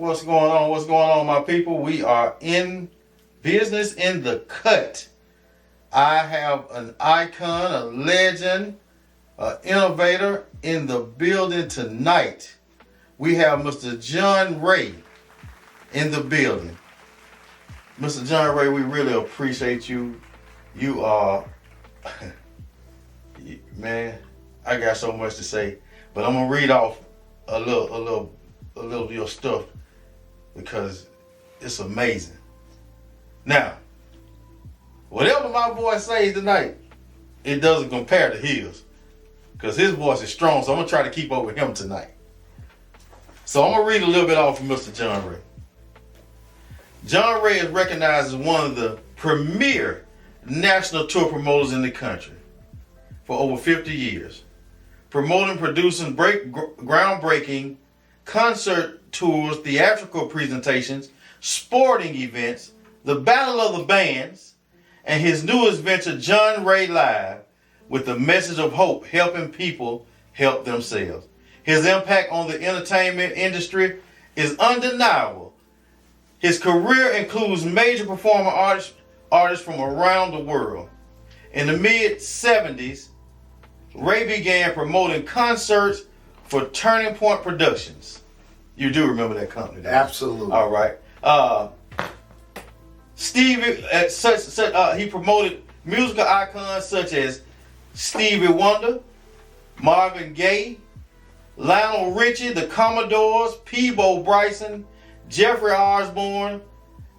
What's going on? What's going on, my people? We are in business in the Kutt. I have an icon, a legend, an innovator in the building tonight. We have Mr. John Ray in the building. Mr. John Ray, we really appreciate you. You are, man, I got so much to say, but I'm gonna read off a little of your stuff because it's amazing. Now, whatever my voice says tonight, it doesn't compare to his, because his voice is strong. So I'm gonna try to keep up with him tonight. So I'm gonna read a little bit off from Mr. John Ray. John Ray is recognized as one of the premier national tour promoters in the country for over 50 years, promoting, producing groundbreaking concert tours, theatrical presentations, sporting events, the Battle of the Bands, and his newest venture, John Ray Live, with the message of hope, helping people help themselves. His impact on the entertainment industry is undeniable. His career includes major performer artists from around the world. In the mid-70s, Ray began promoting concerts for Turning Point Productions. You do remember that company, don't you? Absolutely. All right. Stevie, he promoted musical icons such as Stevie Wonder, Marvin Gaye, Lionel Richie, the Commodores, Peabo Bryson, Jeffrey Osborne,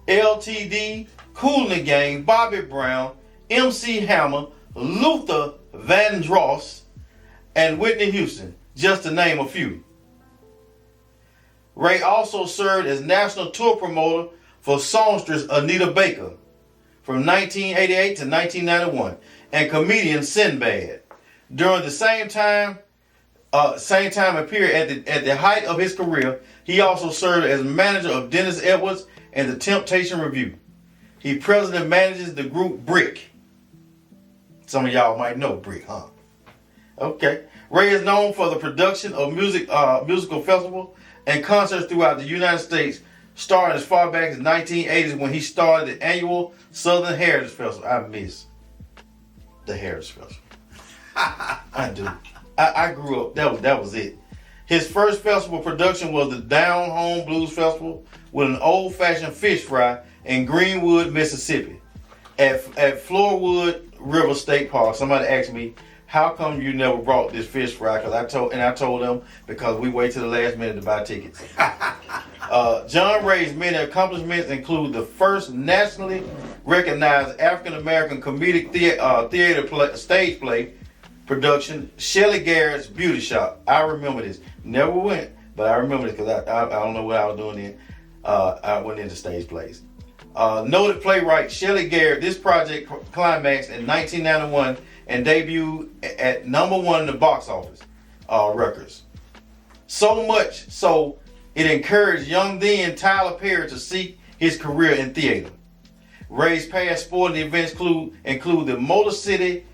LTD, Kool and the Gang, Bobby Brown, MC Hammer, Luther Vandross, and Whitney Houston, just to name a few. Ray also served as national tour promoter for songstress Anita Baker from 1988 to 1991 and comedian Sinbad. During the same time and period at the height of his career, he also served as manager of Dennis Edwards and the Temptation Review. He presently manages the group Brick. Some of y'all might know Brick, huh? Okay. Ray is known for the production of musical festivals and concerts throughout the United States, starting as far back as the 1980s when he started the annual Southern Heritage Festival. I miss the Heritage Festival. I do. I grew up, that was it. His first festival production was the Down Home Blues Festival with an old-fashioned fish fry in Greenwood, Mississippi at Floorwood River State Park. Somebody asked me, how come you never brought this fish fry? I told them because we wait till the last minute to buy tickets. John Ray's many accomplishments include the first nationally recognized African-American comedic theater stage play production, Shelley Garrett's Beauty Shop. I remember this. Never went, but I remember this because I don't know what I was doing then. I went into stage plays. Noted playwright Shelley Garrett, this project climaxed in 1991 and debuted at #1 in the box office records. So much so, it encouraged young then Tyler Perry to seek his career in theater. Ray's past sporting events include the Motor City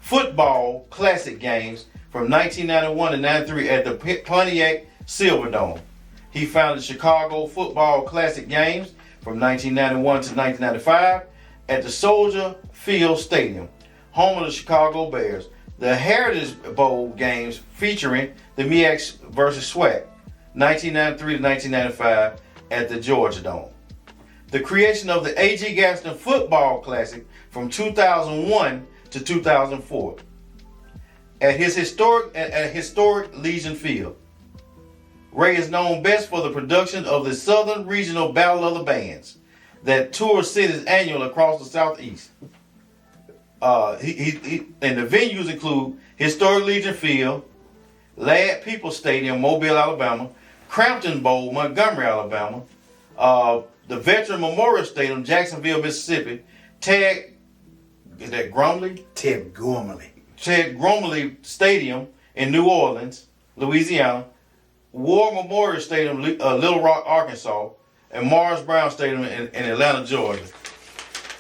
Football Classic Games from 1991 to 93 at the Pontiac Silverdome. He founded Chicago Football Classic Games from 1991 to 1995 at the Soldier Field Stadium, home of the Chicago Bears. The Heritage Bowl games featuring the MEAC versus SWAC, 1993 to 1995 at the Georgia Dome. The creation of the AEG Gaston Football Classic from 2001 to 2004 at his historic Legion Field. Ray is known best for the production of the Southern Regional Battle of the Bands that tours cities annually across the Southeast. And the venues include Historic Legion Field, Ladd Peoples Stadium, Mobile, Alabama, Crampton Bowl, Montgomery, Alabama, the Veteran Memorial Stadium, Jacksonville, Mississippi, Ted Gormley Stadium in New Orleans, Louisiana, War Memorial Stadium, Little Rock, Arkansas, and Morris Brown Stadium in Atlanta, Georgia.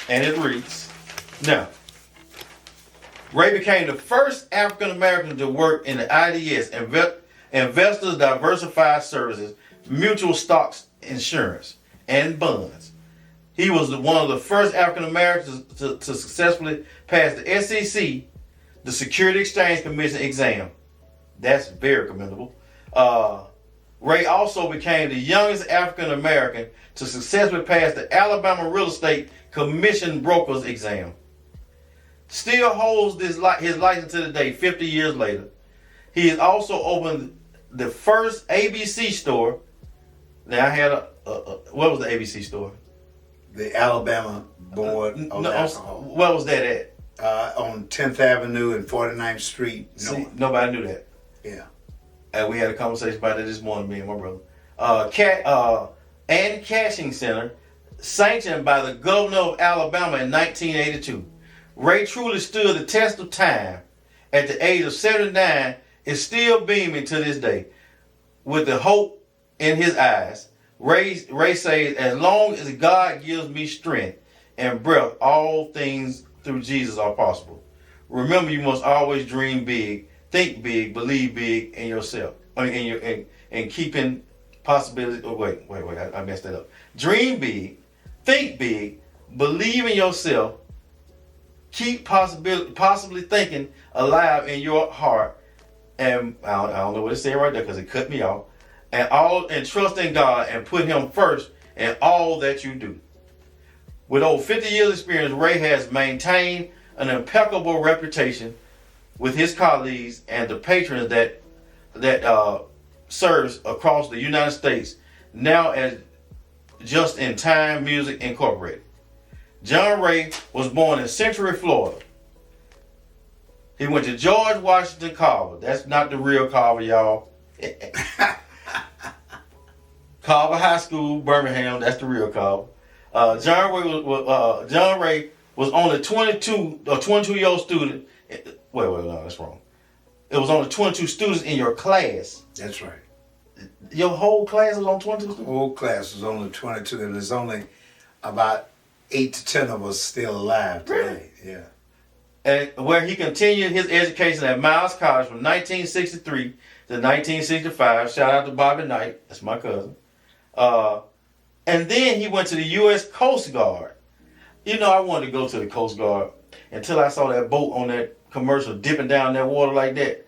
And it reads, now, Ray became the first African American to work in the IDS, Investors Diversified Services, mutual stocks insurance and bonds. He was one of the first African Americans to successfully pass the SEC, the Security Exchange Commission exam. That's very commendable. Ray also became the youngest African American to successfully pass the Alabama Real Estate Commission Brokers exam. Still holds his license to the day, 50 years later. He has also opened the first ABC store. Now I had what was the ABC store? The Alabama Board of Alcohol. Where was that at? On 10th Avenue and 49th Street. See, nobody knew that. Yeah. And we had a conversation about it this morning, me and my brother. And Cashing Center, sanctioned by the governor of Alabama in 1982. Ray truly stood the test of time. At the age of 79, is still beaming to this day. With the hope in his eyes, Ray says, as long as God gives me strength and breath, all things through Jesus are possible. Remember, you must always dream big, think big, believe big in yourself. And keeping possibilities. Oh, wait, I messed that up. Dream big, think big, believe in yourself, keep possibly thinking alive in your heart. And I don't know what it said right there because it cut me off. And trust in God and put Him first in all that you do. With over 50 years experience, Ray has maintained an impeccable reputation with his colleagues and the patrons that serves across the United States, now as Just in Time Music Incorporated. John Ray was born in Century, Florida. He went to George Washington Carver. That's not the real Carver, y'all. Carver High School, Birmingham. That's the real Carver. John Ray was only a 22-year-old student. Wait, no, that's wrong. It was only 22 students in your class. That's right. Your whole class was on 22 students? The whole class was only 22, and there's only about 8 to 10 of us still alive today. Really? Yeah. And where he continued his education at Miles College from 1963 to 1965. Shout out to Bobby Knight. That's my cousin. And then he went to the U.S. Coast Guard. You know, I wanted to go to the Coast Guard until I saw that boat on that commercial dipping down that water like that.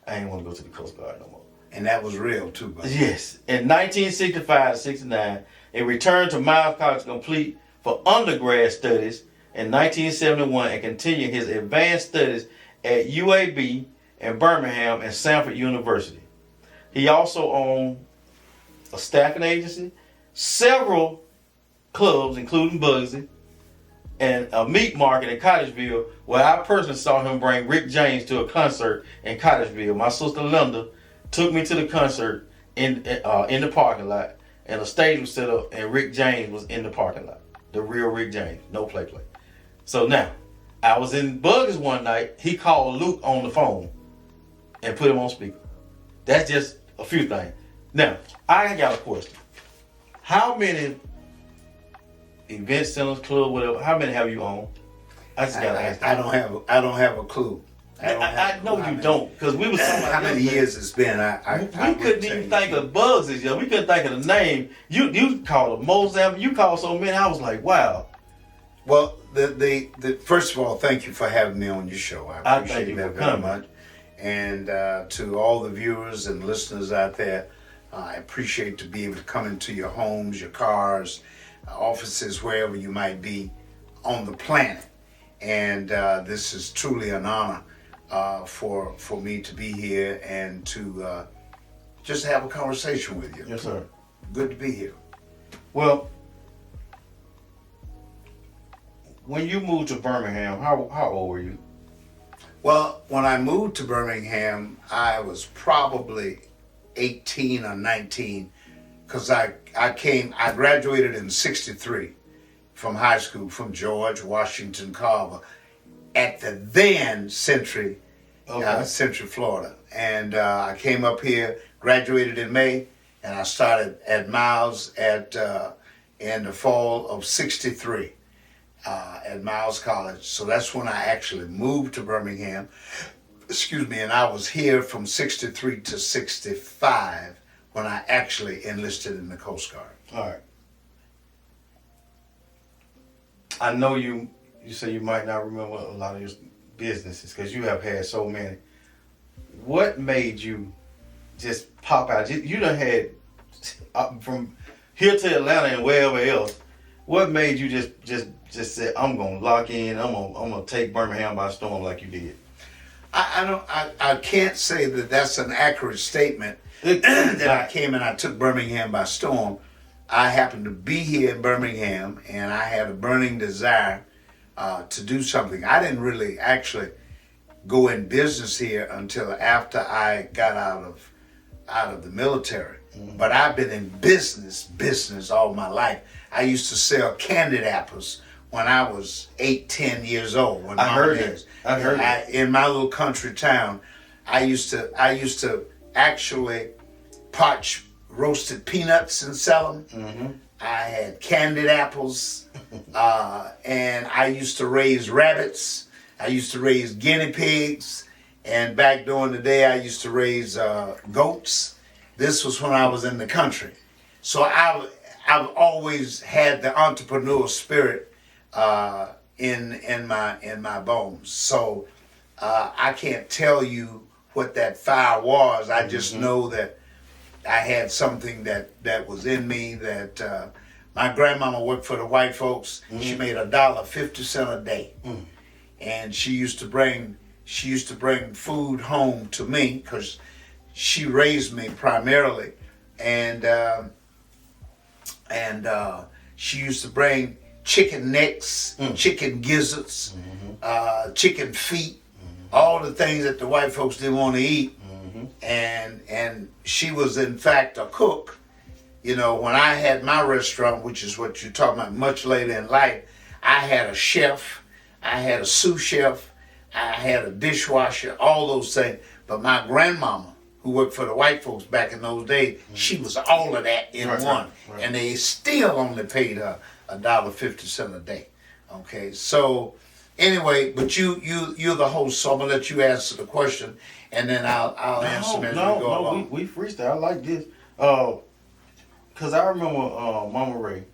I didn't want to go to the Coast Guard no more. And that was real too, buddy. Yes. In 1965 to 69, he returned to Miles College to complete for undergrad studies in 1971 and continued his advanced studies at UAB in Birmingham and Samford University. He also owned a staffing agency, several clubs, including Bugsy, and a meat market in Cottageville, where I personally saw him bring Rick James to a concert in Cottageville. My sister Linda took me to the concert in the parking lot, and a stage was set up, and Rick James was in the parking lot. The real Rick James, no play. So now, I was in Bugs one night. He called Luke on the phone and put him on speaker. That's just a few things. Now, I got a question. How many event centers, club, whatever, how many have you owned? I just got to ask. I don't have a clue. I know you don't, because we was talking about how many years it's been. We couldn't even think of Bugs this year. We couldn't think of the name. You called a Mozambique. You called so many. I was like, wow. Well, the first of all, thank you for having me on your show. I appreciate that very much. And to all the viewers and listeners out there, I appreciate to be able to come into your homes, your cars, offices, wherever you might be on the planet. And this is truly an honor for me to be here and to just have a conversation with you. Yes, sir. Good to be here. Well, when you moved to Birmingham, how old were you? Well, when I moved to Birmingham, I was probably 18 or 19, because I graduated in 63 from high school from George Washington Carver at the then Century, Florida. And I came up here, graduated in May, and I started at Miles in the fall of 63 at Miles College. So that's when I actually moved to Birmingham. And I was here from 63 to 65 when I actually enlisted in the Coast Guard. All right. I know you say you might not remember a lot of your businesses because you have had so many. What made you just pop out? You done had from here to Atlanta and wherever else. What made you just say, I'm gonna lock in, I'm gonna take Birmingham by storm like you did? I can't say that that's an accurate statement that I came and I took Birmingham by storm. I happened to be here in Birmingham and I had a burning desire to do something. I didn't really actually go in business here until after I got out of the military. Mm-hmm. But I've been in business all my life. I used to sell candied apples when I was 8-10 years old. When I heard it. In my little country town, I used to actually parch roasted peanuts and sell them. Mm-hmm. I had candied apples, and I used to raise rabbits. I used to raise guinea pigs, and back during the day, I used to raise goats. This was when I was in the country. So I've always had the entrepreneurial spirit in my bones. So I can't tell you what that fire was. I just know that I had something that was in me. That my grandmama worked for the white folks. Mm-hmm. She made $1.50 a day, and she used to bring food home to me because she raised me primarily, and she used to bring chicken necks, chicken gizzards, chicken feet, all the things that the white folks didn't want to eat. And she was in fact a cook. You know, when I had my restaurant, which is what you're talking about, much later in life, I had a chef, I had a sous chef, I had a dishwasher, all those things. But my grandmama, who worked for the white folks back in those days, she was all of that in one. Right. And they still only paid her $1.50 a day. Okay, so anyway, but you're the host, so I'm gonna let you answer the question, and then I'll answer as we go along. We freestyle. I like this. Cause I remember Mama Ray.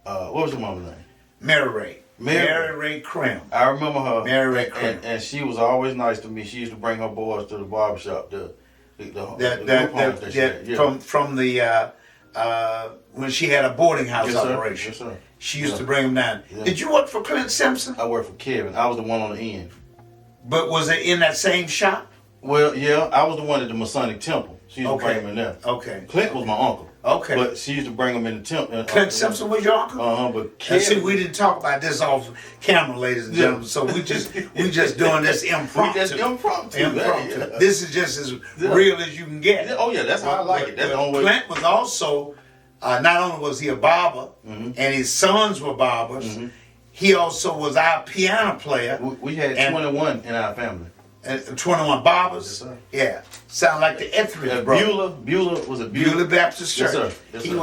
What was your mama's name? Mary Ray. Mary Ray Crim. I remember her. Mary Ray Crim. And she was always nice to me. She used to bring her boys to the barbershop. From the when she had a boarding house operation. Yes, sir. She used to bring them down. Yeah. Did you work for Clint Simpson? I worked for Kevin. I was the one on the end. But was it in that same shop? Well, yeah. I was the one at the Masonic Temple. She used to bring them in there. Okay. Clint was my uncle. Okay. But she used to bring them in the temple. Clint Simpson was your uncle? But Kevin, see, we didn't talk about this off camera, ladies and gentlemen. So we just doing this impromptu. We just impromptu. Yeah. This is just as real as you can get. Oh yeah, that's how I like it. That's the only way. Clint was also not only was he a barber, and his sons were barbers. He also was our piano player. We had 21 in our family. 21 barbers. Yes, yeah, sound like the Etheridge brothers. Beulah was a Beulah Baptist Church. Yes, sir. Yes, he sir.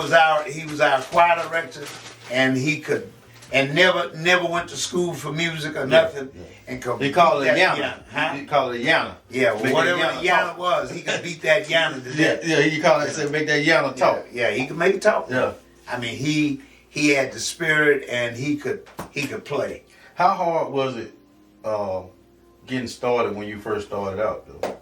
was our choir director, and he could never went to school for music or nothing. Yeah. And could he called it a yana. Huh? He called it a yana. Yeah, well, whatever the yana was, he could beat that yana to death. Yeah, he called it, said make that yana talk. Yeah, he could make it talk. Yeah, I mean he had the spirit and he could play. How hard was it? Getting started when you first started out, though?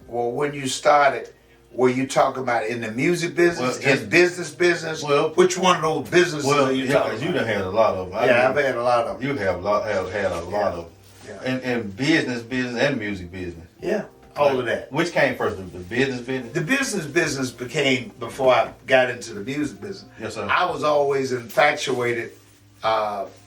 Well, when you started, were you talking about in the music business, in business? Well, which one of those businesses are you talking about? You done had a lot of them. I've had a lot of them. You have had a lot of them. Yeah. And business and music business. Yeah, all of that. Which came first, the business business? The business became before I got into the music business. Yes, sir. I was always infatuated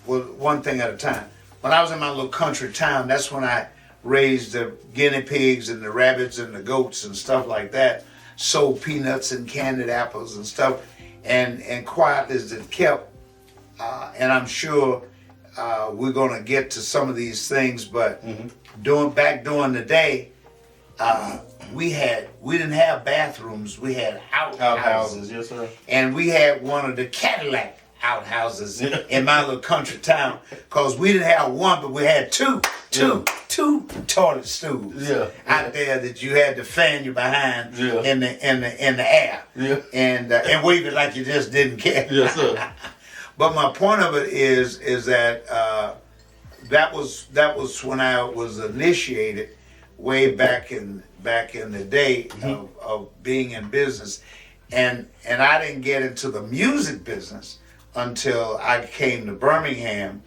with one thing at a time. When I was in my little country town, that's when I raised the guinea pigs and the rabbits and the goats and stuff like that, sold peanuts and candied apples and stuff, and quiet as it kept. And I'm sure we're gonna get to some of these things, but during the day, we didn't have bathrooms, we had outhouses. Yes, sir. And we had one of the Cadillac outhouses in my little country town, because we didn't have one, but we had two toilet stools out there that you had to fan you behind in the air and wave it like you just didn't care. Yes, sir. But my point of it is that that was when I was initiated way back in the day of being in business, and I didn't get into the music business until I came to Birmingham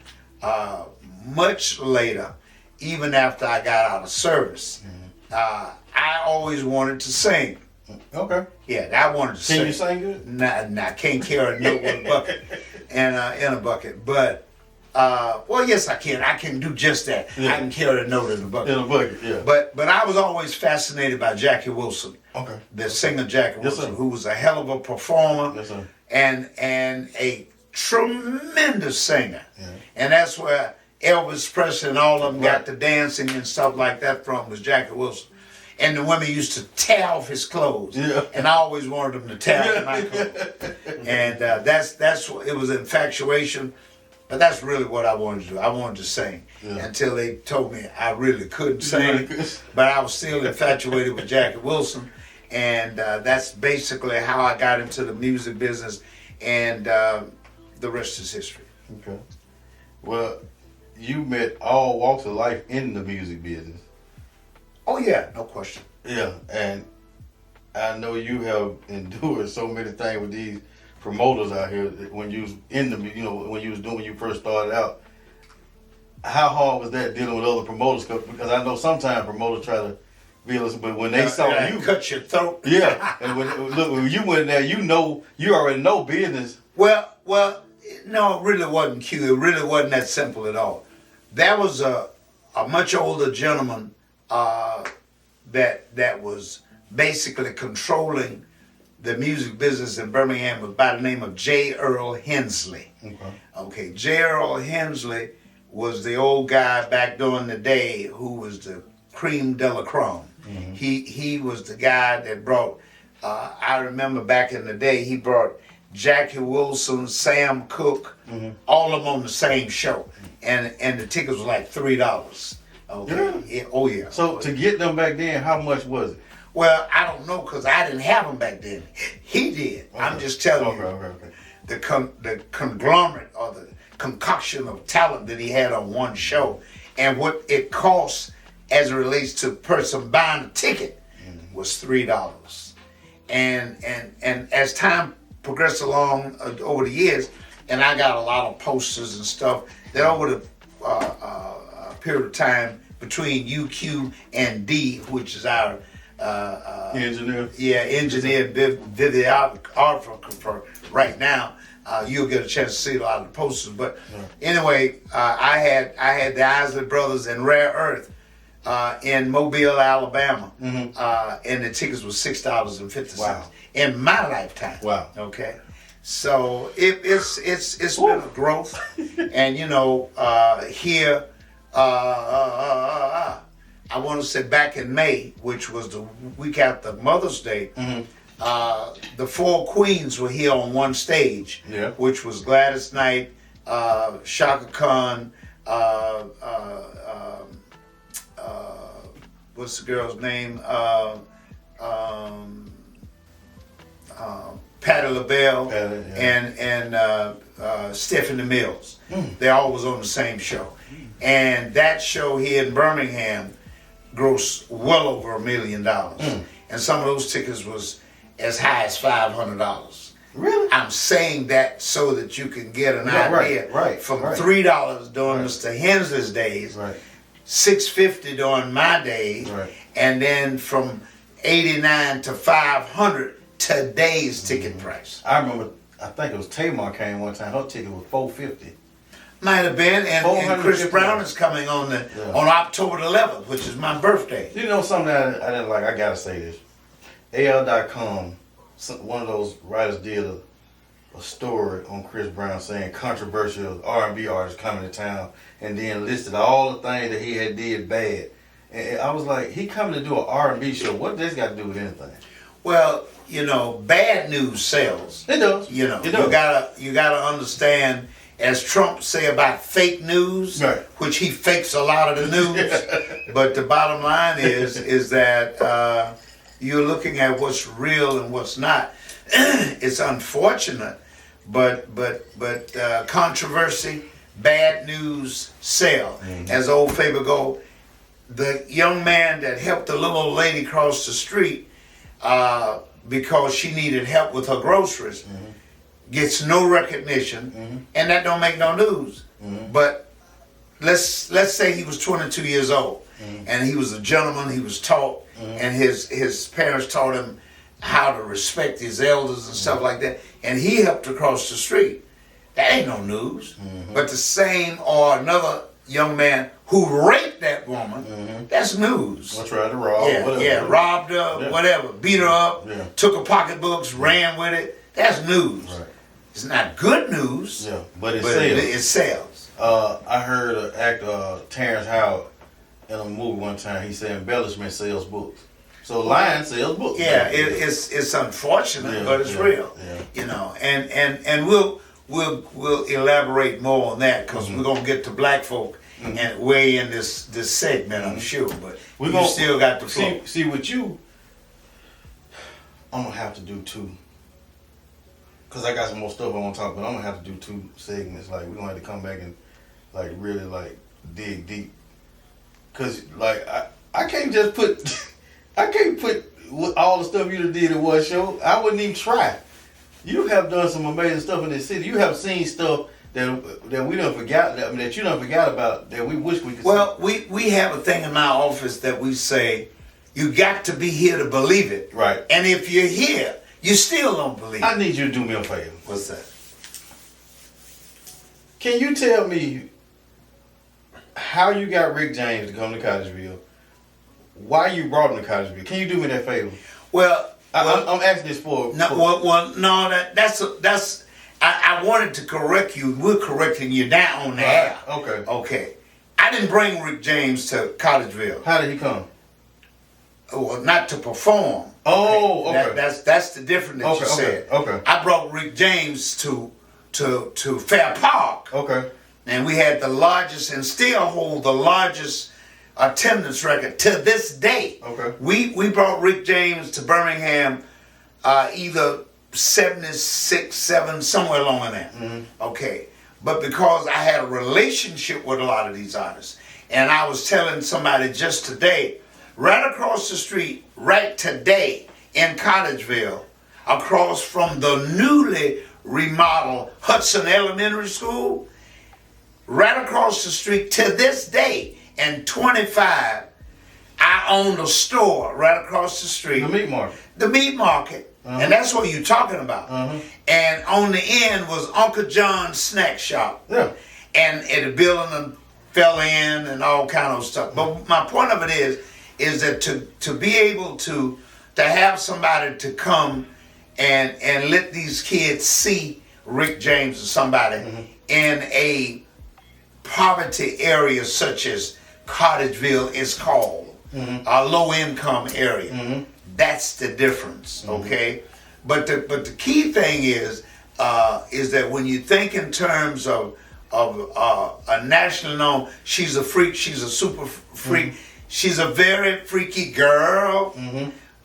much later, even after I got out of service. I always wanted to sing. Okay. Yeah, I wanted to sing. Can you sing good? Nah, can't carry a note with a bucket and in a bucket. But well, yes, I can. I can do just that. Yeah. I can carry a note in a bucket. In a bucket, yeah. But I was always fascinated by Jackie Wilson. Okay. The singer Jackie Yes, Wilson, sir. who was a hell of a performer. Yes, sir. And a tremendous singer. Yeah. And that's where Elvis Presley and all of them got the dancing and stuff like that from, was Jackie Wilson. And the women used to tear off his clothes. Yeah. And I always wanted them to tear off my clothes. And that's what it was, infatuation. But that's really what I wanted to do. I wanted to sing until they told me I really couldn't sing. But I was still infatuated with Jackie Wilson. And that's basically how I got into the music business. And the rest is history. Okay. Well, you met all walks of life in the music business. Oh yeah, no question. Yeah, and I know you have endured so many things with these promoters out here. When you was in the, when you first started out, how hard was that dealing with other promoters? Because I know sometimes promoters try to be able to, but when they saw you cut your throat. Yeah, and when you went in there, you already know business. Well, no, it really wasn't cute. It really wasn't that simple at all. There was a much older gentleman that was basically controlling the music business in Birmingham by the name of J. Earl Hensley. Okay, J. Earl Hensley was the old guy back during the day who was the cream de la creme. He was the guy that brought, I remember back in the day, he brought Jackie Wilson, Sam Cooke, all of them on the same show. And the tickets was like $3. Okay. Yeah. Oh yeah. So to get them back then, how much was it? Well, I don't know, because I didn't have them back then. He did. Okay. I'm just telling you. Okay. The conglomerate or the concoction of talent that he had on one show, and what it cost as it relates to a person buying a ticket was $3. And as time progressed along over the years, and I got a lot of posters and stuff, that over the period of time between UQ and D, which is our engineer. Yeah, engineer videographer for right now. You'll get a chance to see a lot of the posters. But anyway, I had the Isley Brothers and Rare Earth in Mobile, Alabama, and the tickets was $6.50. Wow. In my lifetime. Wow. Okay. So it's been a growth, and here. I want to say back in May, which was the week after Mother's Day, the four queens were here on one stage, which was Gladys Knight, Shaka Khan, what's the girl's name? Patti LaBelle and Stephanie Mills. They all was on the same show. And that show here in Birmingham grossed well over $1 million. And some of those tickets was as high as $500. Really? I'm saying that so that you can get an idea. From $3 during Mr. Hensley's days, $6.50 during my days, and then from $89 to $500 today's ticket price. I remember, I think it was Tamar came one time. Her ticket was $4.50. Might have been, and Chris Brown is coming on October 11th, which is my birthday. You know something that I didn't like? I gotta say this. AL.com, one of those writers did a story on Chris Brown saying controversial R&B artists coming to town, and then listed all the things that he had did bad. And I was like, he coming to do an R&B show. What does this got to do with anything? Well, you know, bad news sells. It does. You know, It does. you gotta understand, as Trump say about fake news, Right. which he fakes a lot of the news. But the bottom line is that you're looking at what's real and what's not. It's unfortunate, but controversy, bad news sell. As old Faber go, the young man that helped the little old lady cross the street because she needed help with her groceries gets no recognition, and that don't make no news. But let's say he was 22 years old, and he was a gentleman. He was taught, and his parents taught him how to respect his elders and stuff like that, and he helped her cross the street. That ain't no news. But the same, or another young man who raped that woman, that's news. I tried to rob. Yeah, robbed her, whatever, beat her up, took her pocketbooks, ran with it. That's news. Right. It's not good news. Yeah, but it It sells. I heard an actor, Terrence Howard, in a movie one time. He said embellishment sells books. So lying sells books. Yeah, it's unfortunate, but it's real. Yeah. You know, and we'll elaborate more on that because we're gonna get to black folk and way in this segment, I'm sure. But you still got the flow. See with you, I'm gonna have to do two. Cause I got some more stuff I want to talk about. I'm gonna have to do two segments. Like we're gonna have to come back and like really like dig deep. Cause like I can't just put I can't put all the stuff you done did in one show. I wouldn't even try. You have done some amazing stuff in this city. You have seen stuff that we done forgot. That you done forgot about. That we wish we could. Well, we have a thing in my office that we say, you got to be here to believe it. Right. And if you're here, you still don't believe it. I need you to do me a favor. What's that? Can you tell me how you got Rick James to come to Cottageville? Why you brought him to Cottageville? Can you do me that favor? Well, I'm asking this for. That's. I wanted to correct you. We're correcting you now on the air. Okay. Okay. I didn't bring Rick James to Cottageville. How did he come? Well, not to perform. Oh, okay. That's the difference that you said. Okay. I brought Rick James to Fair Park. Okay. And we had the largest and still hold the largest attendance record to this day. Okay. We brought Rick James to Birmingham either 76, 7, somewhere along in there. Okay. But because I had a relationship with a lot of these artists, and I was telling somebody just today, right across the street, right today in Cottageville, across from the newly remodeled Hudson Elementary School, right across the street to this day, in 25, I owned a store right across the street. The meat market. The meat market. And that's what you're talking about. And on the end was Uncle John's snack shop. Yeah. And the building fell in and all kind of stuff. But my point of it is that to be able to have somebody to come and let these kids see Rick James or somebody in a poverty area such as Cottageville is called, a low income area. That's the difference, okay? But the key thing is that when you think in terms of a national known, she's a freak, she's a super freak, she's a very freaky girl,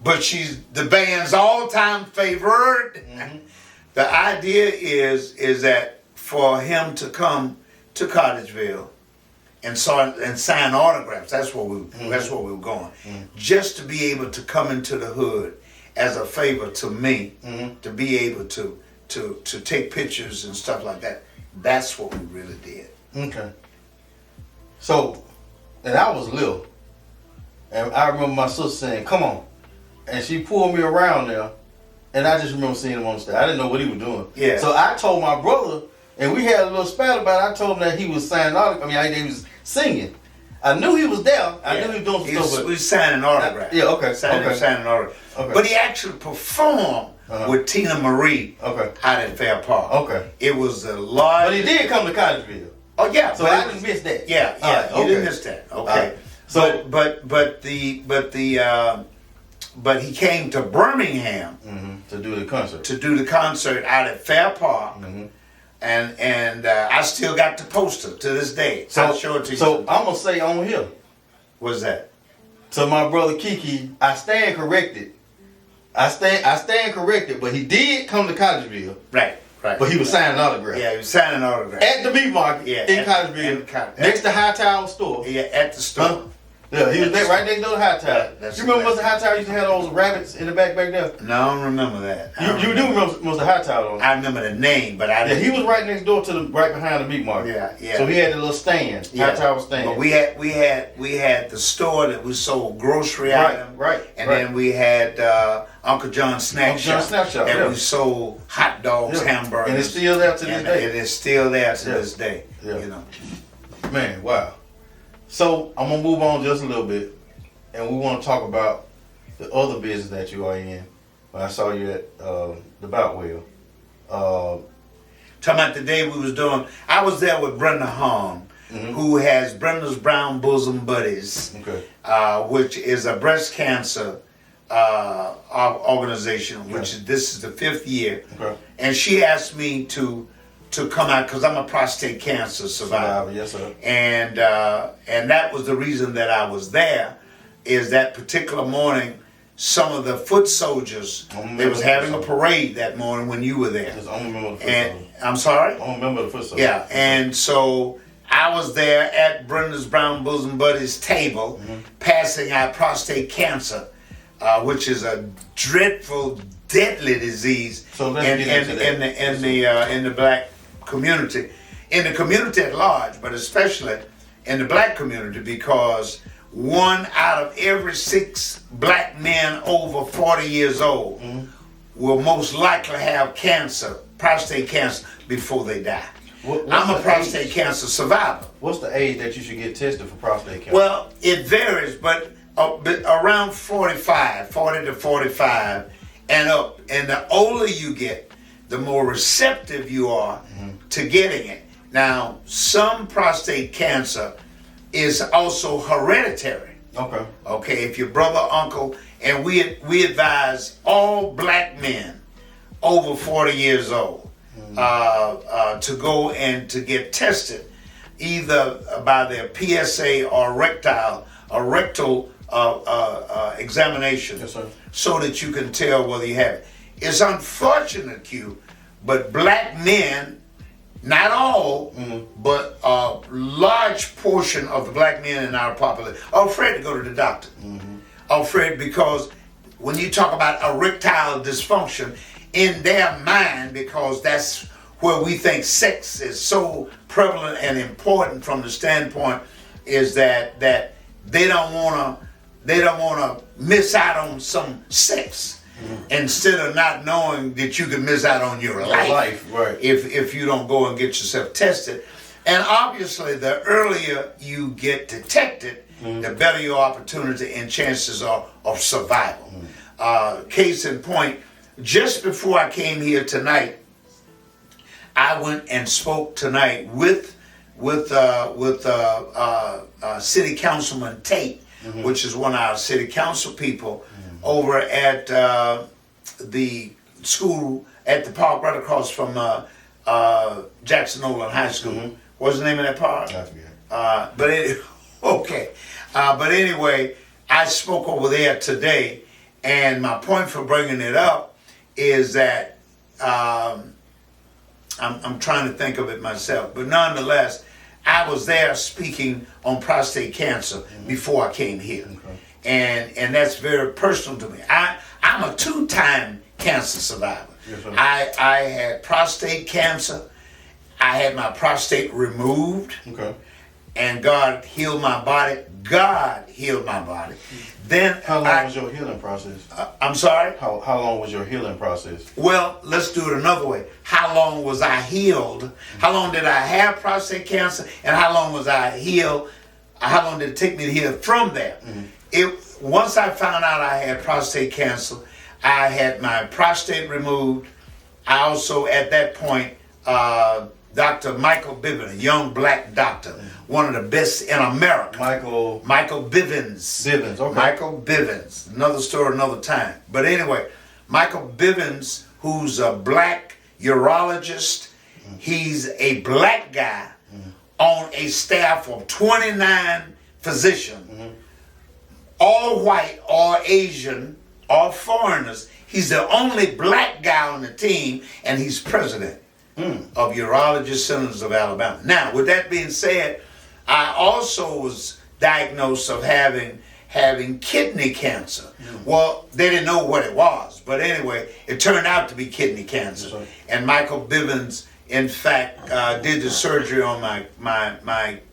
but she's the band's all-time favorite. The idea is that for him to come to Cottageville and sign autographs, that's where we were going. Just to be able to come into the hood as a favor to me, to be able to take pictures and stuff like that. That's what we really did. Okay. So, and I was little, and I remember my sister saying, "Come on," and she pulled me around there, and I just remember seeing him on the stage. I didn't know what he was doing. Yeah. So I told my brother, and we had a little spat about it. I told him that he was signing autographs. He was singing. I knew he was there. I knew he was doing some stuff. We was signing autographs. Yeah, okay. Signing autographs. Okay. But he actually performed with Tina Marie out at Fair Park. Okay. It was the largest. But he did come to Cottageville. Oh yeah. So I didn't miss that. Yeah, you didn't miss that. Okay. So but the but he came to Birmingham to do the concert. To do the concert out at Fair Park, and I still got the poster to this day. So, I'll show it to you. So I'm gonna say on here. What's that? To my brother Kiki, I stand corrected. I stand corrected, but he did come to Cottageville. Right. But he was signing autographs. Yeah, he was signing autographs. At the meat market in Cottageville, next to High Tower store. Yeah, at the store. Huh? Yeah, he was right next door to High Tower. You remember Mr. High Tower used to have those rabbits in the back there? No, I don't remember that. You do remember Mr. High Tower though? I remember the name, but I didn't. Yeah, he was right next door to right behind the meat market. Yeah. So he had a little stand, High Tower stand. But we had the store that we sold grocery items. Right. And then we had Uncle John's Snack Shop. And we sold hot dogs, hamburgers. And it's still there to this day. It is still there to this day. Yeah. You know. Man, wow. So I'm gonna move on just a little bit, and we want to talk about the other business that you are in. When I saw you at the Boutwell. Talking about the day we was doing, I was there with Brenda Hong, who has Brenda's Brown Bosom Buddies, which is a breast cancer organization, this is the 5th year. And she asked me to come out because I'm a prostate cancer survivor. Yes, sir. And that was the reason that I was there. Is that particular morning, some of the foot soldiers, they was having a parade that morning when you were there. I don't remember the foot soldiers. I'm sorry? I don't remember the foot soldiers. Yeah, and so I was there at Brenda's Brown Bosom Buddies table, passing out prostate cancer, which is a dreadful, deadly disease in the black community, in the community at large, but especially in the black community, because 1 out of every 6 black men over 40 years old will most likely have cancer, prostate cancer, before they die. I'm a prostate cancer survivor. What's the age that you should get tested for prostate cancer? Well, it varies, but around 40 to 45 and up. And the older you get, the more receptive you are to getting it. Now, some prostate cancer is also hereditary. Okay, if your brother, uncle, and we advise all black men over 40 years old to go and to get tested, either by their PSA or rectal examination, so that you can tell whether you have it. It's unfortunate, Q, but black men, not all, but a large portion of the black men in our population are afraid to go to the doctor. Are afraid because when you talk about erectile dysfunction, in their mind, because that's where we think sex is so prevalent and important from the standpoint, is that they don't want to miss out on some sex. Instead of not knowing that you can miss out on your life, if you don't go and get yourself tested. And obviously, the earlier you get detected, the better your opportunity and chances are of survival. Case in point, just before I came here tonight, I went and spoke tonight with City Councilman Tate, which is one of our city council people, over at the school at the park right across from Jackson Nolan High School. What's the name of that park? I forget. But anyway, I spoke over there today, and my point for bringing it up is that I'm trying to think of it myself, but nonetheless, I was there speaking on prostate cancer before I came here. And that's very personal to me. I'm a 2-time cancer survivor. I had prostate cancer. I had my prostate removed. And God healed my body. Then how long was your healing process? I'm sorry? How long was your healing process? Well, let's do it another way. How long was I healed? How long did I have prostate cancer? And how long was I healed? How long did it take me to heal from that? Once I found out I had prostate cancer, I had my prostate removed. I also, at that point, Dr. Michael Bivens, a young black doctor, one of the best in America. Michael Bivens. Bivens, okay. Michael Bivens. Another story, another time. But anyway, Michael Bivens, who's a black urologist, he's a black guy on a staff of 29 physicians, all white, all Asian, all foreigners. He's the only black guy on the team, and he's president of Urologist Centers of Alabama. Now, with that being said, I also was diagnosed of having kidney cancer. Well, they didn't know what it was, but anyway, it turned out to be kidney cancer. Right. And Michael Bivens, in fact, did the surgery on my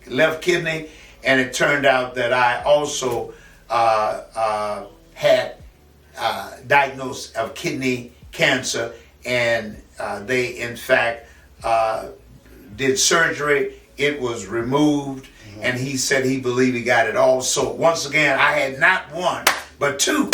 left kidney, and it turned out that I also had diagnosed of kidney cancer, and they in fact did surgery. It was removed, and he said he believed he got it all. So once again, I had not one, but two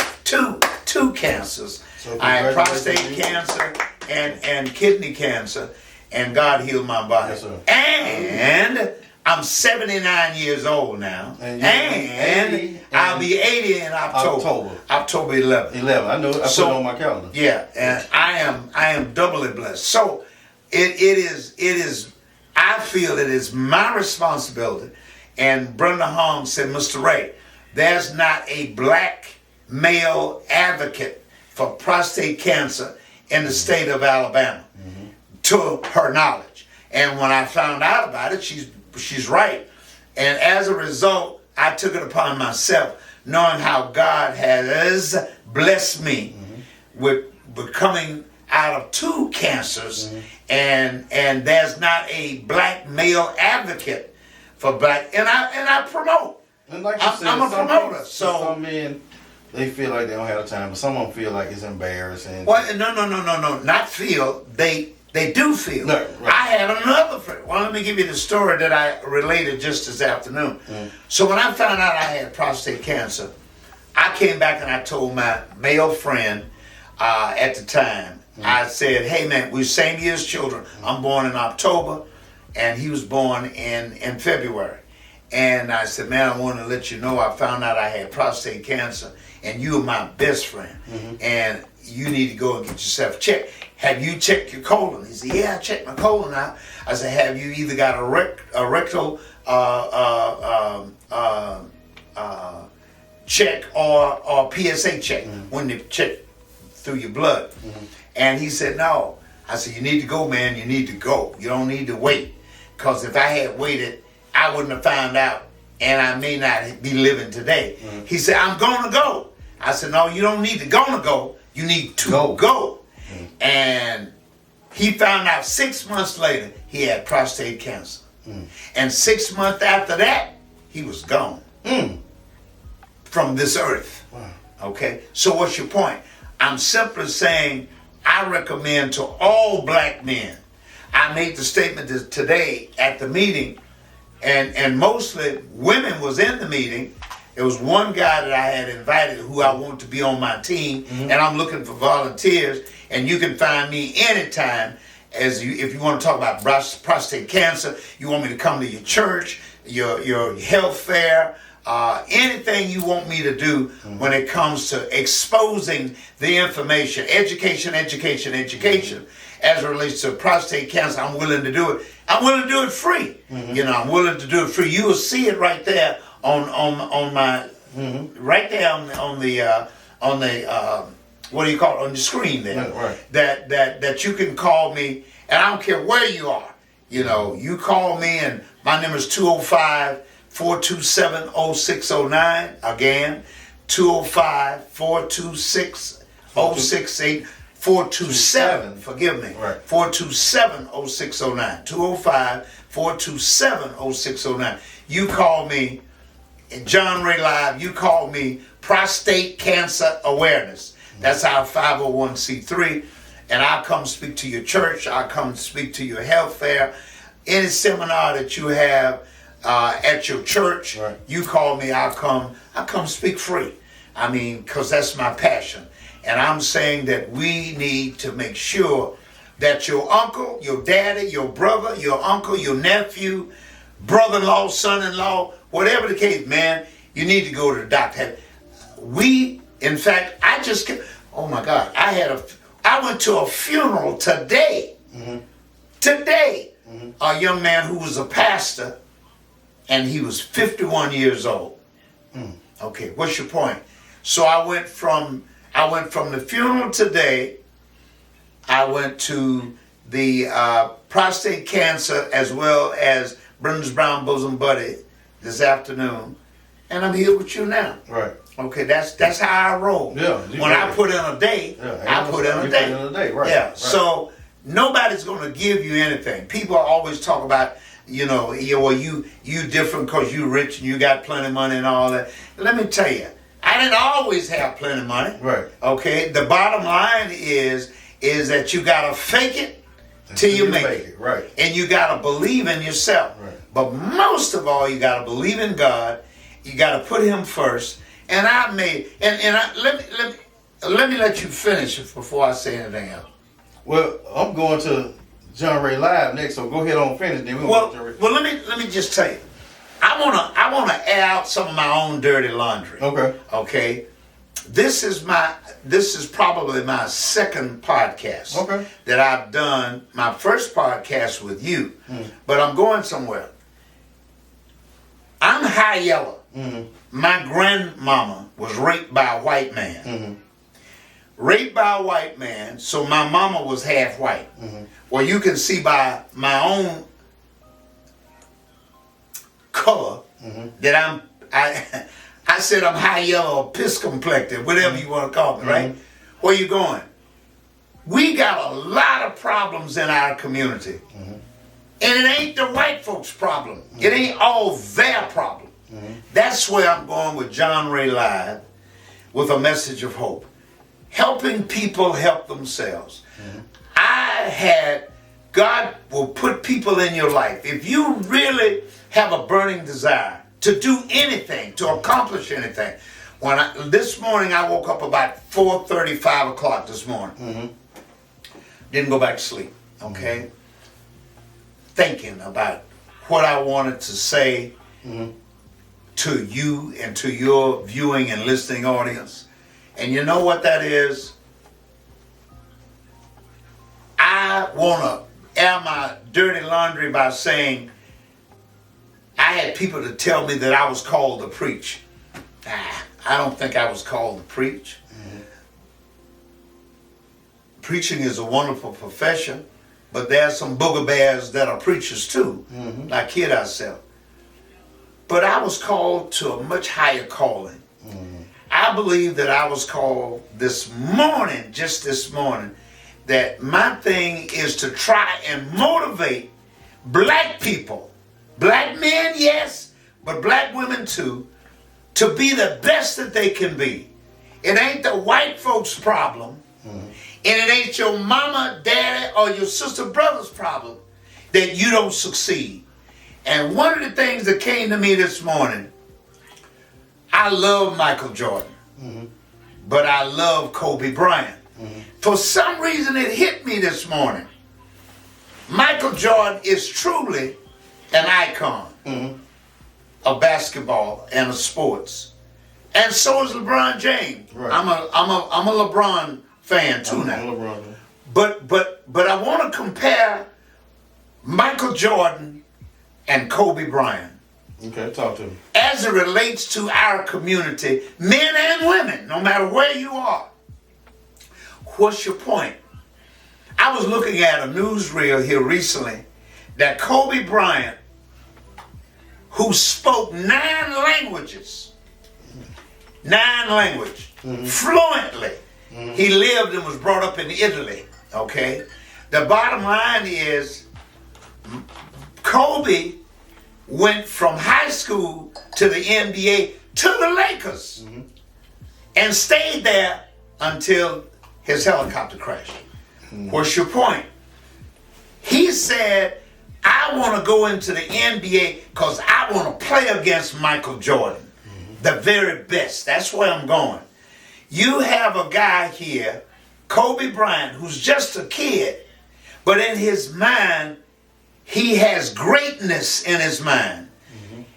cancers. So I had prostate cancer and kidney cancer, and God healed my body. Yes, sir. And I'm 79 years old now, And I'll be 80 in October 11th. 11. I know. I So- put it on my calendar. Yeah, and I am doubly blessed. So it is. I feel it is my responsibility. And Brenda Hong said, Mr. Ray, there's not a black male advocate for prostate cancer in the state of Alabama, to her knowledge. And when I found out about it, she's right. And as a result, I took it upon myself, knowing how God has blessed me with coming out of 2 cancers, and there's not a black male advocate for black, and I promote. And like you said, I'm a promoter, so some men, they feel like they don't have time, but some of them feel like it's embarrassing. well, no, not feel. They do feel. No, right. I had another friend. Well, let me give you the story that I related just this afternoon. So when I found out I had prostate cancer, I came back and I told my male friend at the time, I said, hey man, we're same year's children. I'm born in October, and he was born in February. And I said, man, I want to let you know I found out I had prostate cancer, and you are my best friend. And you need to go and get yourself checked. Have you checked your colon? He said, yeah, I checked my colon out. I said, have you either got a rectal check or PSA check when they check through your blood? And he said, no. I said, you need to go, man. You need to go. You don't need to wait. Because if I had waited, I wouldn't have found out, and I may not be living today. He said, I'm going to go. I said, no, you don't need to go. You need to go. And he found out 6 months later he had prostate cancer. And 6 months after that, he was gone from this earth. Wow. Okay? So what's your point? I'm simply saying I recommend to all black men. I made the statement today at the meeting, and mostly women was in the meeting. There was one guy that I had invited who I want to be on my team, and I'm looking for volunteers. And you can find me anytime if you want to talk about prostate cancer, you want me to come to your church, your health fair, anything you want me to do when it comes to exposing the information, education, as it relates to prostate cancer. I'm willing to do it. I'm willing to do it free. I'm willing to do it free. You will see it right there on my right there on the what do you call it, on the screen there. Right. That you can call me, and I don't care where you are. You call me, and my number is 205-427-0609. Again, 205-426-068. 427, forgive me. Right. 427-0609. 205-427-0609. You call me John Ray Live. You call me Prostate Cancer Awareness. That's our 501c3. And I'll come speak to your church. I'll come speak to your health fair. Any seminar that you have at your church, right. You call me, I'll come speak free. I mean, because that's my passion. And I'm saying that we need to make sure that your uncle, your daddy, your brother, your uncle, your nephew, brother-in-law, son-in-law, whatever the case, man, you need to go to the doctor. In fact, oh my God, I went to a funeral today. Today, a young man who was a pastor, and he was 51 years old. Okay, what's your point? So I went from the funeral today. I went to the prostate cancer as well as Brenda's Brown Bosom Buddy this afternoon, and I'm here with you now. Right. Okay, that's how I roll. Yeah. When I put in a day, I put in a day. Put in a day, right. Yeah. Right. So nobody's going to give you anything. People always talk about, well, you different because you rich and you got plenty of money and all that. Let me tell you, I didn't always have plenty of money. Right. Okay. The bottom line is that you got to fake it till you make it. Right. And you got to believe in yourself. Right. But most of all, you got to believe in God. You got to put Him first. And let me let you finish before I say anything else. Well, I'm going to John Ray Live next, so go ahead on and finish. Then Well, let me just tell you. I wanna air out some of my own dirty laundry. Okay. Okay. This is probably my second podcast. Okay. That I've done. My first podcast with you, but I'm going somewhere. I'm high yellow. My grandmama was raped by a white man. Raped by a white man, so my mama was half white. Well, you can see by my own color that I said I'm high yellow or piss complected, whatever you want to call me, right? Where you going? We got a lot of problems in our community. And it ain't the white folks' problem. It ain't all their problem. That's where I'm going with John Ray Live with a message of hope. Helping people help themselves. God will put people in your life. If you really have a burning desire to do anything, to accomplish anything. This morning I woke up about 4:30, 5 o'clock this morning. Didn't go back to sleep, okay? Thinking about what I wanted to say to you and to your viewing and listening audience. And you know what that is? I want to air my dirty laundry by saying I had people to tell me that I was called to preach. I don't think I was called to preach. Preaching is a wonderful profession, but there are some booger bears that are preachers too, like kid ourselves. But I was called to a much higher calling. I believe that I was called this morning, just this morning, that my thing is to try and motivate black people, black men, yes, but black women too, to be the best that they can be. It ain't the white folks' problem, and it ain't your mama, daddy, or your sister, brother's problem that you don't succeed. And one of the things that came to me this morning, I love Michael Jordan, but I love Kobe Bryant. For some reason it hit me this morning. Michael Jordan is truly an icon of basketball and of sports. And so is LeBron James. Right. I'm a LeBron fan too now. But I want to compare Michael Jordan and Kobe Bryant. Okay, talk to me. As it relates to our community, men and women, no matter where you are. What's your point? I was looking at a newsreel here recently that Kobe Bryant, who spoke 9 languages, fluently. He lived and was brought up in Italy, okay? The bottom line is Kobe went from high school to the NBA to the Lakers and stayed there until his helicopter crashed. What's your point? He said, I want to go into the NBA because I want to play against Michael Jordan, the very best. That's where I'm going. You have a guy here, Kobe Bryant, who's just a kid, But in his mind, he has greatness in his mind.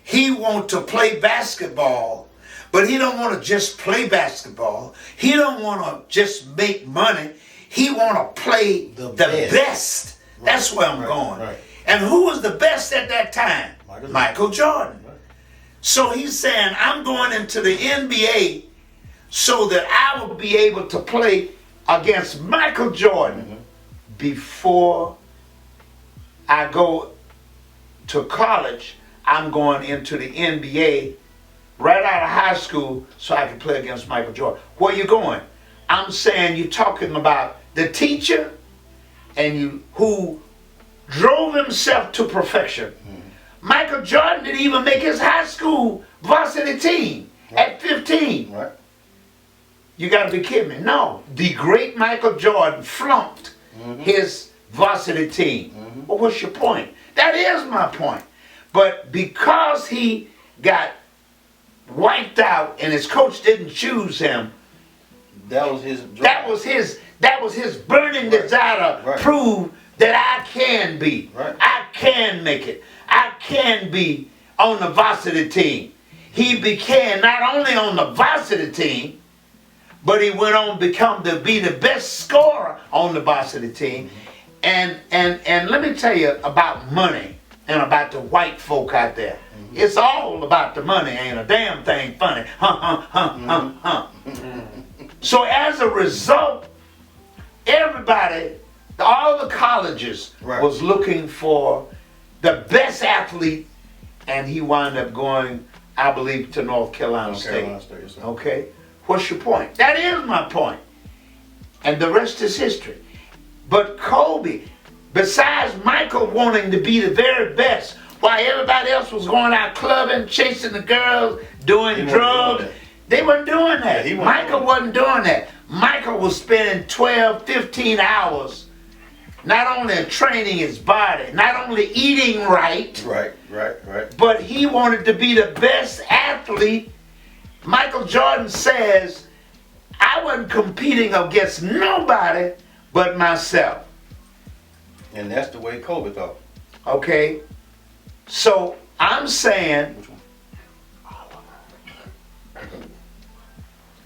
He wants to play basketball, but he don't want to just play basketball. He don't want to just make money. He want to play the best. Right. That's where I'm going. Right. And who was the best at that time? Michael Jordan. Right. So he's saying, I'm going into the NBA so that I will be able to play against Michael Jordan before I go to college. I'm going into the NBA right out of high school so I can play against Michael Jordan. Where you going? I'm saying you're talking about the teacher and who drove himself to perfection. Michael Jordan didn't even make his high school varsity team at 15. Right. You got to be kidding me. No, the great Michael Jordan flunked his varsity team. Well, what's your point? That is my point. But because he got wiped out and his coach didn't choose him, that was his burning desire to prove that I can be. Right. I can make it. I can be on the varsity team. He became not only on the varsity team, but he went on to be the best scorer on the varsity team. And let me tell you about money and about the white folk out there. It's all about the money. Ain't a damn thing funny. So as a result, everybody, all the colleges was looking for the best athlete, and he wound up going, I believe, to North Carolina State. Yes, okay? What's your point? That is my point. And the rest is history. But Kobe, besides Michael wanting to be the very best, while everybody else was going out clubbing, chasing the girls, doing drugs, they weren't doing that. Yeah, Michael wasn't doing that. Michael was spending 12, 15 hours not only training his body, not only eating right, but he wanted to be the best athlete. Michael Jordan says, I wasn't competing against nobody but myself. And that's the way Kobe thought. Okay? So I'm saying... Which one?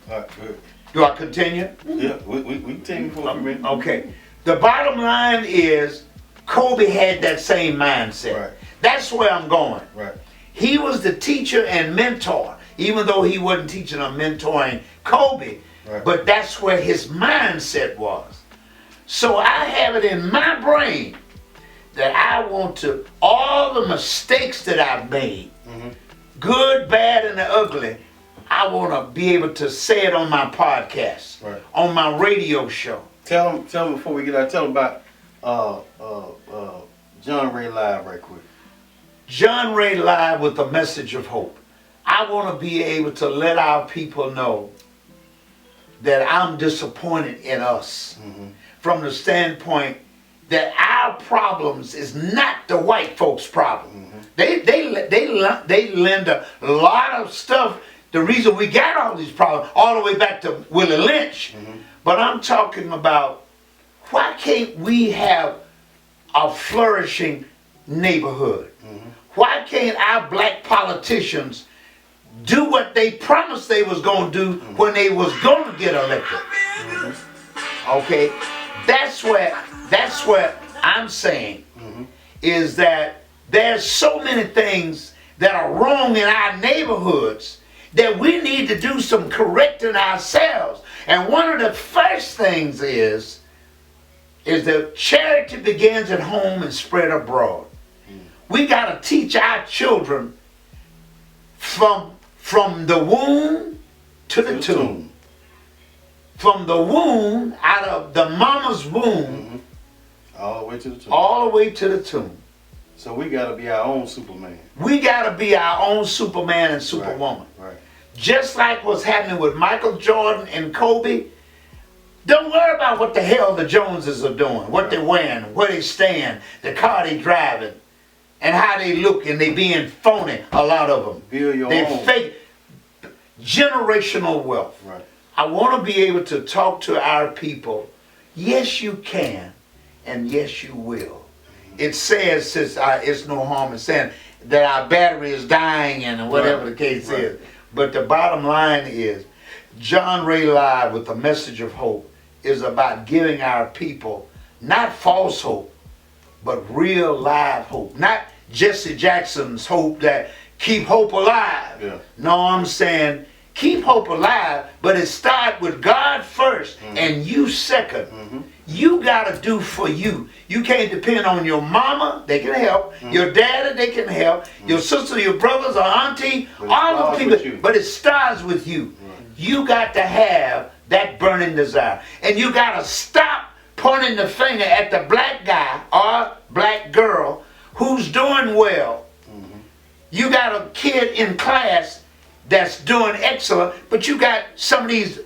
All right, good. Do I continue? Yeah, we continue for a few minutes. Okay. The bottom line is Kobe had that same mindset. Right. That's where I'm going. Right. He was the teacher and mentor, even though he wasn't teaching or mentoring Kobe. Right. But that's where his mindset was. So I have it in my brain that I want to, all the mistakes that I've made, good, bad, and the ugly, I want to be able to say it on my podcast, on my radio show. Tell them before we get out, tell them about John Ray Live right quick. John Ray Live with a message of hope. I want to be able to let our people know that I'm disappointed in us from the standpoint that our problems is not the white folks' problem. They lend a lot of stuff. The reason we got all these problems all the way back to Willie Lynch. But I'm talking about, why can't we have a flourishing neighborhood? Why can't our black politicians do what they promised they was going to do when they was going to get elected? Okay, that's where I'm saying is that there's so many things that are wrong in our neighborhoods that we need to do some correcting ourselves. And one of the first things is that charity begins at home and spread abroad. We got to teach our children from the womb to the tomb. From the womb, out of the mama's womb, all the way to the tomb. All the way to the tomb. So we got to be our own Superman. We got to be our own Superman and Superwoman. Right. Just like what's happening with Michael Jordan and Kobe. Don't worry about what the hell the Joneses are doing, what they're wearing, where they stand, the car they driving, and how they look, and they being phony, a lot of them. Build your They're own. fake generational wealth. Right. I want to be able to talk to our people. Yes, you can. and yes, you will. It says, since it's no harm in saying that our battery is dying and whatever the case is. But the bottom line is, John Ray Live with the message of hope is about giving our people not false hope, but real live hope. Not Jesse Jackson's hope that keep hope alive. Yeah. No, I'm saying keep hope alive, but it starts with God first and you second. You gotta do for you. You can't depend on your mama, they can help, your daddy, they can help, your sister, your brothers, or auntie, all those people, but it starts with you. You got to have that burning desire. And you gotta stop pointing the finger at the black guy or black girl who's doing well. You got a kid in class that's doing excellent, but you got some of these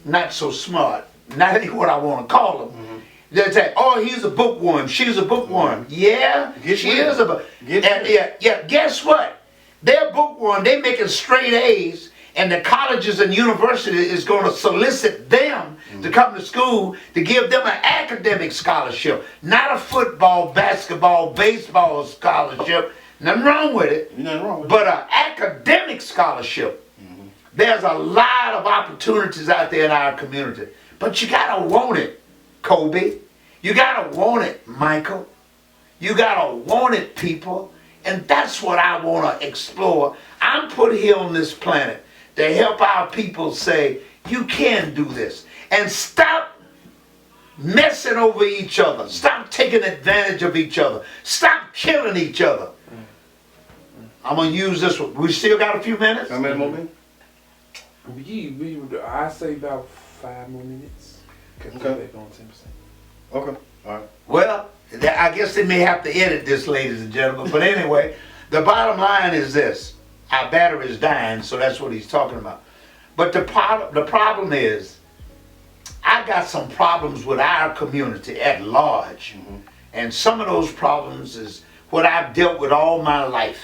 not so smart, not what I want to call them. They say, oh, he's a bookworm, she's a bookworm. Yeah, she is a book. Yeah, guess what? They're bookworm, they making straight A's, and the colleges and universities is going to solicit them to come to school to give them an academic scholarship, not a football, basketball, baseball scholarship. Nothing wrong with it, but an academic scholarship. There's a lot of opportunities out there in our community, but you gotta want it, Kobe. You gotta want it, Michael. You gotta want it, people. And that's what I wanna explore. I'm put here on this planet to help our people say, you can do this. And stop messing over each other. Stop taking advantage of each other. Stop killing each other. I'm going to use this one. We still got a few minutes? How many more minutes? I say about 5 more minutes. Because we're back on 10%. Okay, all right. Well, I guess they may have to edit this, ladies and gentlemen. But anyway, the bottom line is this. Our battery is dying, so that's what he's talking about. But the problem is, I got some problems with our community at large. And some of those problems is what I've dealt with all my life.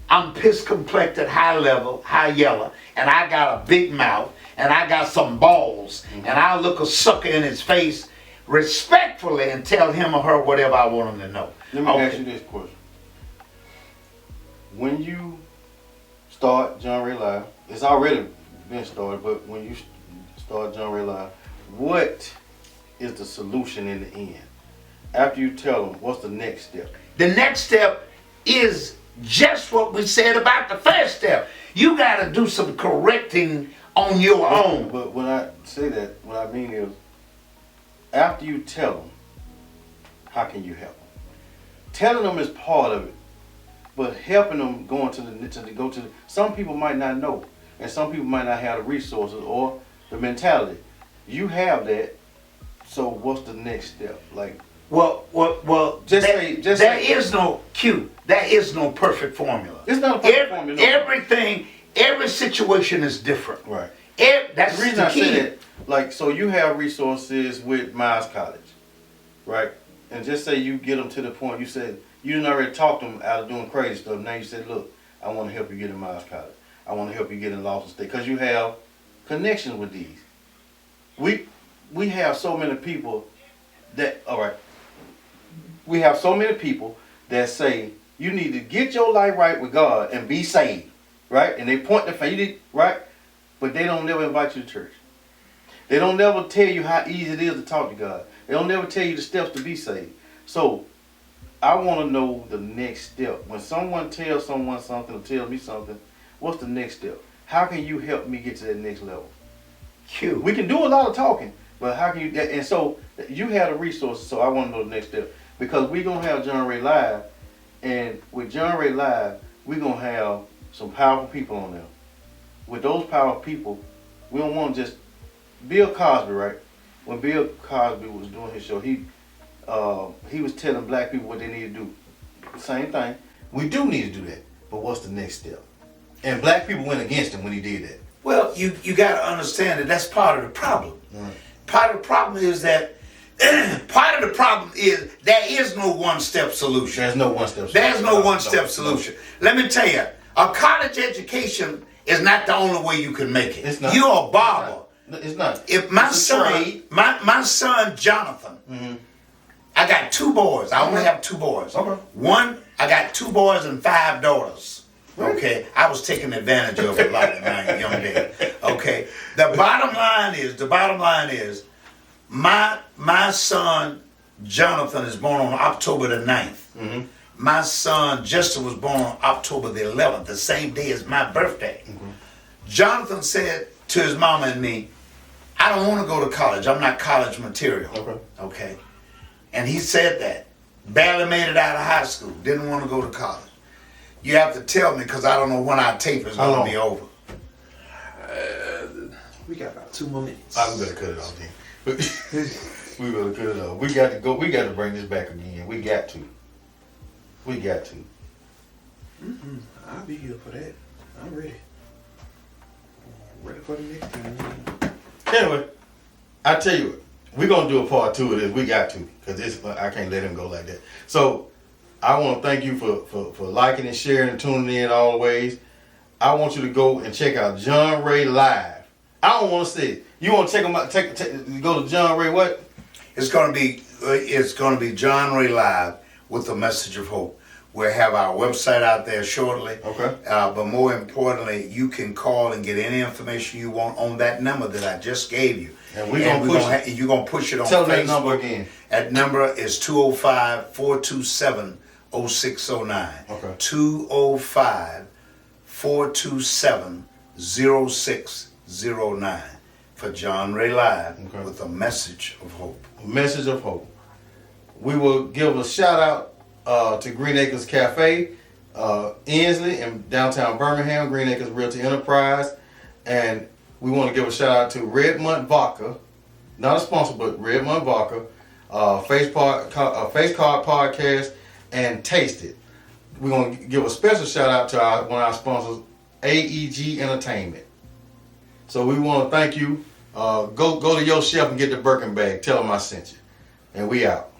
I'm piss complected, high level, high yellow, and I got a big mouth, and I got some balls, and I'll look a sucker in his face respectfully and tell him or her whatever I want him to know. Let me ask you this question. When you start John Ray Live, it's already been started, but when you start John Ray Live, what is the solution in the end? After you tell them, what's the next step? The next step is just what we said about the first step. You got to do some correcting on your own. But when I say that, what I mean is, after you tell them, how can you help them? Telling them is part of it, but helping them going to some people might not know, and some people might not have the resources or the mentality. You have that, so what's the next step? Like, Well, there is no cue. There is no perfect formula. It's not a perfect formula. Everything, every situation is different. Right. That's the reason the I key. say that, like, so you have resources with Miles College, right? And just say you get them to the point, you said, you didn't already talk them out of doing crazy stuff. Now you said, look, I want to help you get in Miles College. I want to help you get in Lawson State. Because you have connections with these. We have so many people that, all right, we have so many people that say, you need to get your life right with God and be saved, right? And they point the finger, right? But they don't never invite you to church. They don't never tell you how easy it is to talk to God. They don't never tell you the steps to be saved. So, I want to know the next step. When someone tells someone something or tells me something, what's the next step? How can you help me get to that next level? Cute. We can do a lot of talking, but how can you, and so you have the resources, so I want to know the next step. Because we're going to have John Ray Live, and with John Ray Live, we're going to have some powerful people on there. With those powerful people, we don't want to just, Bill Cosby, right? When Bill Cosby was doing his show, he was telling black people what they need to do. Same thing. We do need to do that, but what's the next step? And black people went against him when he did that. Well, you got to understand that that's part of the problem. Right. Part of the problem is that part of the problem is there is no one-step solution. There's no one-step solution. There's no one-step solution. Let me tell you, a college education is not the only way you can make it. It's not. You're a barber. It's not. If my It's a son, trade. my son Jonathan, I got 2 boys. I only have 2 boys. Okay. One, I got 2 boys and 5 daughters. Okay, I was taking advantage of a lot in my young days. Okay, the bottom line is, my son Jonathan is born on October the 9th. My son Justin was born on October the 11th, the same day as my birthday. Jonathan said to his mama and me, I don't want to go to college. I'm not college material. Okay. And he said that. Barely made it out of high school. Didn't want to go to college. You have to tell me because I don't know when our tape is going to be over. We got about 2 more minutes. I'm gonna cut it off then. We gonna cut it off. We got to go. We got to bring this back again. We got to. I'll be here for that. I'm ready. Ready for the next time. Anyway, I tell you what, we're gonna do a part 2 of this. We got to, because I can't let him go like that. So I want to thank you for liking and sharing and tuning in always. I want you to go and check out John Ray Live. I don't want to say it. You want to check him out? Go to John Ray what? It's going to be John Ray Live with the message of hope. We'll have our website out there shortly. Okay. But more importantly, you can call and get any information you want on that number that I just gave you. And you're gonna push it on Tell Facebook. that number again. That number is 205-427-0609. Okay. 205-427-0609 for John Ray Live with a message of hope. A message of hope. We will give a shout out to Green Acres Cafe, Ensley in downtown Birmingham, Green Acres Realty Enterprise, and we want to give a shout out to Redmond Vodka, not a sponsor, but Redmond Vodka, Face Card Podcast, and Taste It. We're going to give a special shout out to one of our sponsors, AEG Entertainment. So we want to thank you. Go to your chef and get the Birkin bag. Tell them I sent you. And we out.